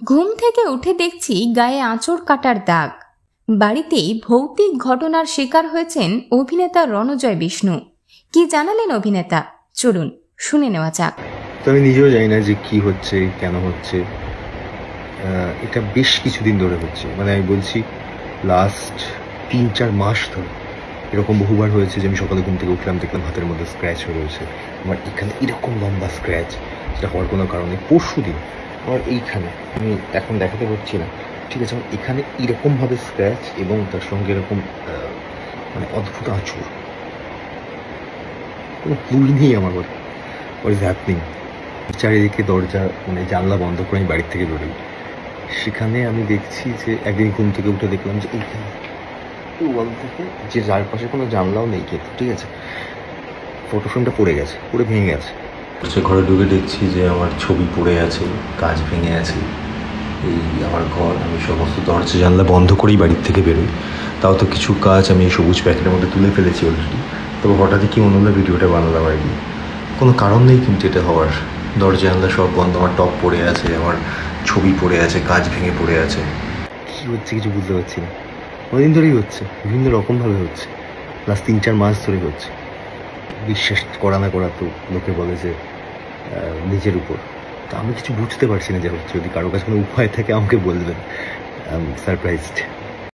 ঘুম থেকে উঠে দেখছি গায়ে আঁচড় কাটার দাগ। বাড়িতেই ভৌতিক ঘটনার শিকার হয়েছেন অভিনেতা রণজয় বিষ্ণু। কি জানালেন অভিনেতা, চলুন শুনে নেওয়া যাক। তো আমি নিজেও জানি না যে কি হচ্ছে, কেন হচ্ছে। এটা বেশ কিছুদিন ধরে হচ্ছে, মানে আমি বলছি লাস্ট 3-4 মাস ধরে এরকম বহুবার হয়েছে যে আমি সকালে ঘুম থেকে উঠলাম, দেখলাম হাতের মধ্যে স্ক্র্যাচ হয়ে রয়েছে। আমার এখানে এরকম লম্বা স্ক্র্যাচ, যেটা হওয়ার কোনো কারণে পরশু দিন আমার এইখানে, আমি এখন দেখাতে পারছি না, ঠিক আছে, আমার এখানে এরকমভাবে স্ক্র্যাচ এবং তার সঙ্গে এরকম মানে অদ্ভুত আঁচড়, কোনো ক্লুই নেই আমার হোয়াট ইজ হ্যাপনিং। চারিদিকে দরজা মানে জানলা বন্ধ করে আমি বাড়ির থেকে বেরোই। সেখানে আমি দেখছি যে একদিন ঘুম থেকে উঠে দেখলাম যে এইখানে ওয়াল থেকে যে চারপাশে কোনো জানলাও নেই, কিন্তু ঠিক আছে, ফটো ফ্রেমটা পড়ে গেছে, পুরো ভেঙে গেছে। ঘরে ঢুকে দেখছি যে আমার ছবি পড়ে আছে, কাঁচ ভেঙে আছে। এই আমার ঘর, আমি সমস্ত দরজা জানলা বন্ধ করেই বাড়ির থেকে বেরোই। তাও তো কিছু কাজ আমি সবুজ প্যাকেটের মধ্যে তুলে ফেলেছি অলরেডি। তবে হঠাৎই কি মনে হলো ভিডিওটা বানালাম আর কি। কোনো কারণ নেই কিন্তু এটা হওয়ার। দরজা জানলা সব বন্ধ, আমার টপ পড়ে আছে, আমার ছবি পড়ে আছে, কাঁচ ভেঙে পড়ে আছে। কী হচ্ছে কিছু বুঝতে পারছি না। অনেকদিন ধরেই হচ্ছে, বিভিন্ন রকমভাবে হচ্ছে, লাস্ট 3-4 মাস ধরে হচ্ছে। বিশ্বাস করা না করা তো লোকে বলে যে নিজের উপর। তা আমি কিছু বুঝতে পারছি না যে হচ্ছে। যদি কারো কাছে কোনো উপায় থাকে আমাকে বলবেন। সারপ্রাইজড।